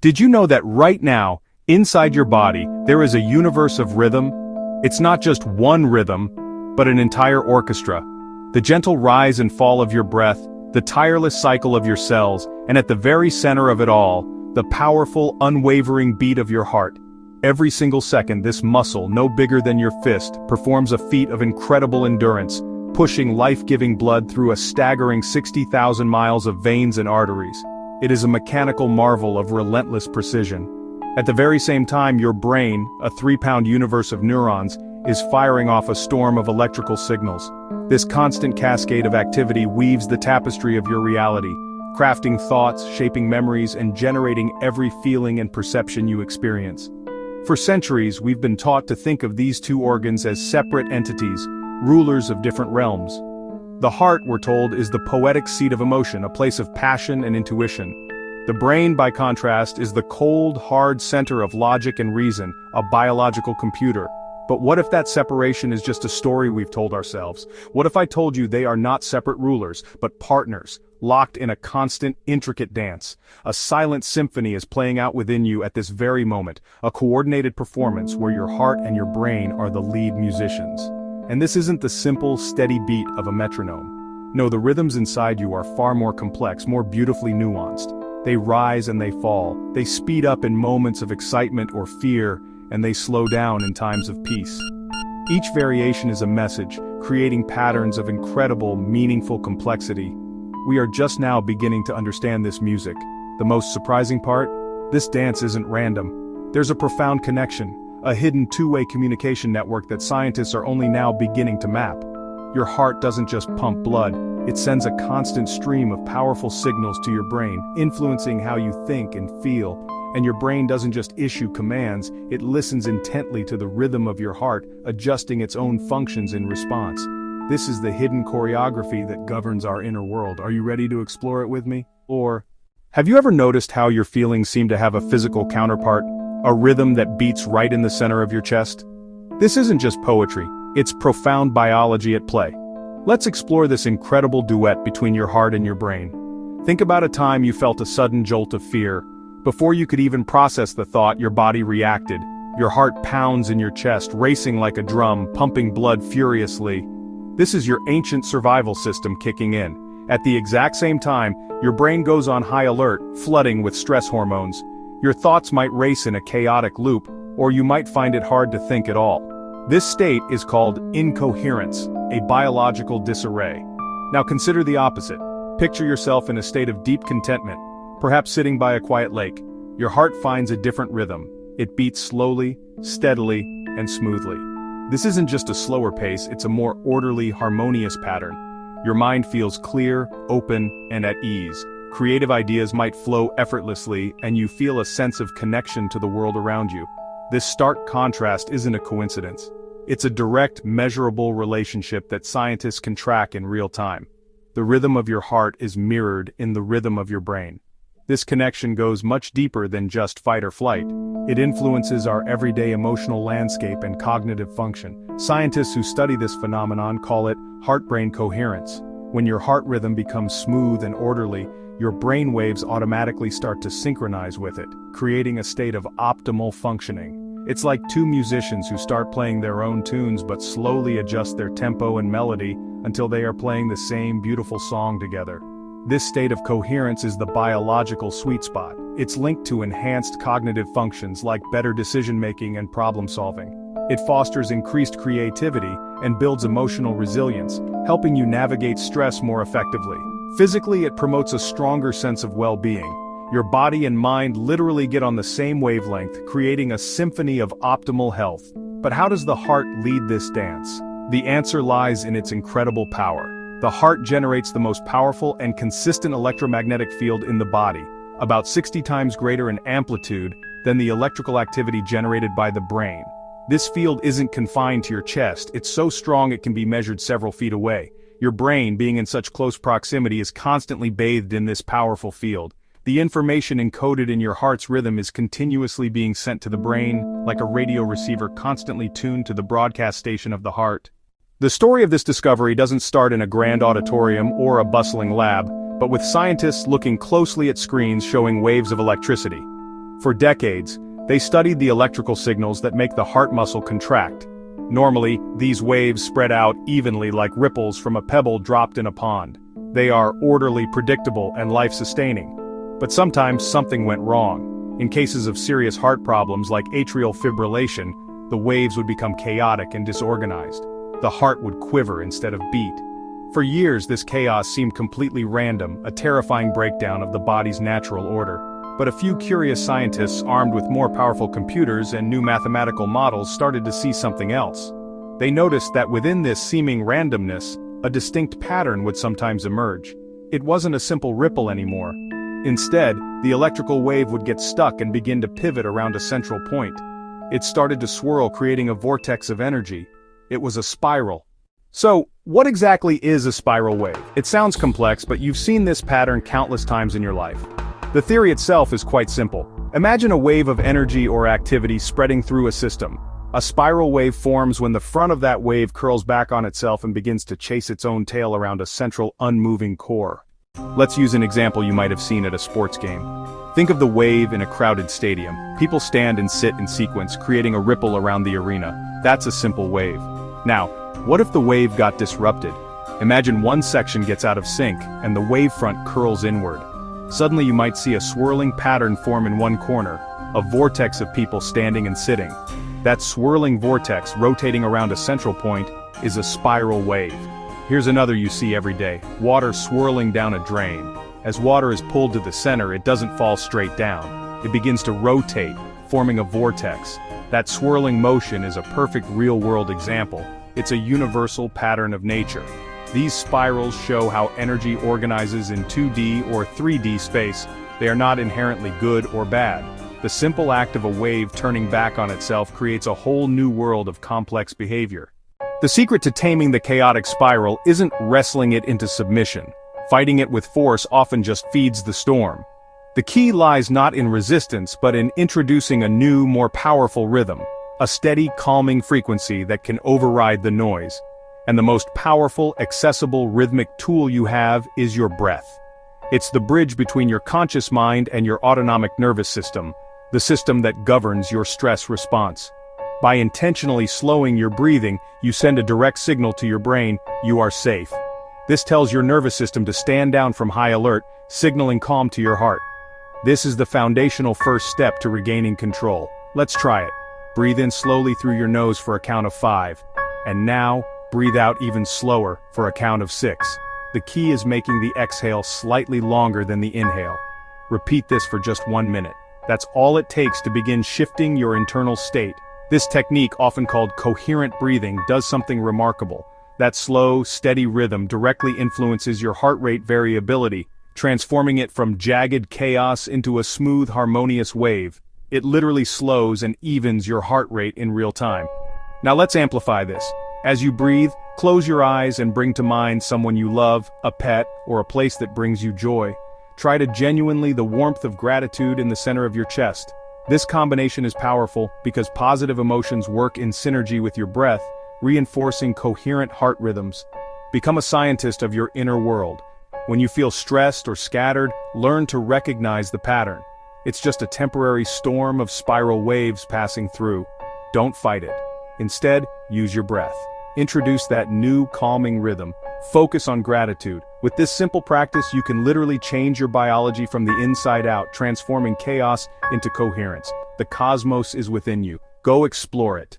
Did you know that right now, inside your body, there is a universe of rhythm? It's not just one rhythm, but an entire orchestra. The gentle rise and fall of your breath, the tireless cycle of your cells, and at the very center of it all, the powerful, unwavering beat of your heart. Every single second, this muscle, no bigger than your fist, performs a feat of incredible endurance, pushing life-giving blood through a staggering 60,000 miles of veins and arteries. It is a mechanical marvel of relentless precision. At the very same time, your brain, a 3-pound universe of neurons, is firing off a storm of electrical signals. This constant cascade of activity weaves the tapestry of your reality, crafting thoughts, shaping memories, and generating every feeling and perception you experience. For centuries, we've been taught to think of these two organs as separate entities, rulers of different realms. The heart, we're told, is the poetic seat of emotion, a place of passion and intuition. The brain, by contrast, is the cold, hard center of logic and reason, a biological computer. But what if that separation is just a story we've told ourselves? What if I told you they are not separate rulers, but partners, locked in a constant, intricate dance? A silent symphony is playing out within you at this very moment, a coordinated performance where your heart and your brain are the lead musicians. And this isn't the simple, steady beat of a metronome. No, the rhythms inside you are far more complex, more beautifully nuanced. They rise and they fall, they speed up in moments of excitement or fear, and they slow down in times of peace. Each variation is a message, creating patterns of incredible, meaningful complexity. We are just now beginning to understand this music. The most surprising part? This dance isn't random. There's a profound connection, a hidden two-way communication network that scientists are only now beginning to map. Your heart doesn't just pump blood, it sends a constant stream of powerful signals to your brain, influencing how you think and feel. And your brain doesn't just issue commands, it listens intently to the rhythm of your heart, adjusting its own functions in response. This is the hidden choreography that governs our inner world. Are you ready to explore it with me? Or, have you ever noticed how your feelings seem to have a physical counterpart? A rhythm that beats right in the center of your chest? This isn't just poetry, it's profound biology at play. Let's explore this incredible duet between your heart and your brain. Think about a time you felt a sudden jolt of fear. Before you could even process the thought, your body reacted. Your heart pounds in your chest, racing like a drum, pumping blood furiously. This is your ancient survival system kicking in. At the exact same time, your brain goes on high alert, flooding with stress hormones. Your thoughts might race in a chaotic loop, or you might find it hard to think at all. This state is called incoherence, a biological disarray. Now consider the opposite. Picture yourself in a state of deep contentment, perhaps sitting by a quiet lake. Your heart finds a different rhythm. It beats slowly, steadily, and smoothly. This isn't just a slower pace, it's a more orderly, harmonious pattern. Your mind feels clear, open, and at ease. Creative ideas might flow effortlessly, and you feel a sense of connection to the world around you. This stark contrast isn't a coincidence. It's a direct, measurable relationship that scientists can track in real time. The rhythm of your heart is mirrored in the rhythm of your brain. This connection goes much deeper than just fight or flight. It influences our everyday emotional landscape and cognitive function. Scientists who study this phenomenon call it heart-brain coherence. When your heart rhythm becomes smooth and orderly, your brain waves automatically start to synchronize with it, creating a state of optimal functioning. It's like two musicians who start playing their own tunes but slowly adjust their tempo and melody until they are playing the same beautiful song together. This state of coherence is the biological sweet spot. It's linked to enhanced cognitive functions like better decision-making and problem-solving. It fosters increased creativity and builds emotional resilience, helping you navigate stress more effectively. Physically, it promotes a stronger sense of well-being. Your body and mind literally get on the same wavelength, creating a symphony of optimal health. But how does the heart lead this dance? The answer lies in its incredible power. The heart generates the most powerful and consistent electromagnetic field in the body, about 60 times greater in amplitude than the electrical activity generated by the brain. This field isn't confined to your chest, it's so strong it can be measured several feet away. Your brain, being in such close proximity, is constantly bathed in this powerful field. The information encoded in your heart's rhythm is continuously being sent to the brain, like a radio receiver constantly tuned to the broadcast station of the heart. The story of this discovery doesn't start in a grand auditorium or a bustling lab, but with scientists looking closely at screens showing waves of electricity. For decades, they studied the electrical signals that make the heart muscle contract. Normally, these waves spread out evenly like ripples from a pebble dropped in a pond. They are orderly, predictable, and life-sustaining. But sometimes something went wrong. In cases of serious heart problems like atrial fibrillation, the waves would become chaotic and disorganized. The heart would quiver instead of beat. For years, this chaos seemed completely random, a terrifying breakdown of the body's natural order. But a few curious scientists armed with more powerful computers and new mathematical models started to see something else. They noticed that within this seeming randomness, a distinct pattern would sometimes emerge. It wasn't a simple ripple anymore. Instead, the electrical wave would get stuck and begin to pivot around a central point. It started to swirl, creating a vortex of energy. It was a spiral. So, what exactly is a spiral wave? It sounds complex, but you've seen this pattern countless times in your life. The theory itself is quite simple. Imagine a wave of energy or activity spreading through a system. A spiral wave forms when the front of that wave curls back on itself and begins to chase its own tail around a central, unmoving core. Let's use an example you might have seen at a sports game. Think of the wave in a crowded stadium. People stand and sit in sequence, creating a ripple around the arena. That's a simple wave. Now, what if the wave got disrupted? Imagine one section gets out of sync, and the wavefront curls inward. Suddenly you might see a swirling pattern form in one corner, a vortex of people standing and sitting. That swirling vortex rotating around a central point is a spiral wave. Here's another you see every day, water swirling down a drain. As water is pulled to the center, it doesn't fall straight down. It begins to rotate, forming a vortex. That swirling motion is a perfect real-world example. It's a universal pattern of nature. These spirals show how energy organizes in 2D or 3D space. They are not inherently good or bad. The simple act of a wave turning back on itself creates a whole new world of complex behavior. The secret to taming the chaotic spiral isn't wrestling it into submission. Fighting it with force often just feeds the storm. The key lies not in resistance but in introducing a new, more powerful rhythm. A steady, calming frequency that can override the noise. And the most powerful, accessible rhythmic tool you have is your breath. It's the bridge between your conscious mind and your autonomic nervous system, the system that governs your stress response. By intentionally slowing your breathing, you send a direct signal to your brain, you are safe. This tells your nervous system to stand down from high alert, signaling calm to your heart. This is the foundational first step to regaining control. Let's try it. Breathe in slowly through your nose for a count of 5. And now, breathe out even slower for a count of 6. The key is making the exhale slightly longer than the inhale. Repeat this for just 1 minute. That's all it takes to begin shifting your internal state. This technique, often called coherent breathing, does something remarkable. That slow, steady rhythm directly influences your heart rate variability, transforming it from jagged chaos into a smooth, harmonious wave. It literally slows and evens your heart rate in real time. Now let's amplify this. As you breathe, close your eyes and bring to mind someone you love, a pet, or a place that brings you joy. Try to genuinely the warmth of gratitude in the center of your chest. This combination is powerful because positive emotions work in synergy with your breath, reinforcing coherent heart rhythms. Become a scientist of your inner world. When you feel stressed or scattered, learn to recognize the pattern. It's just a temporary storm of spiral waves passing through. Don't fight it. Instead, use your breath. Introduce that new calming rhythm. Focus on gratitude. With this simple practice, you can literally change your biology from the inside out, transforming chaos into coherence. The cosmos is within you. Go explore it.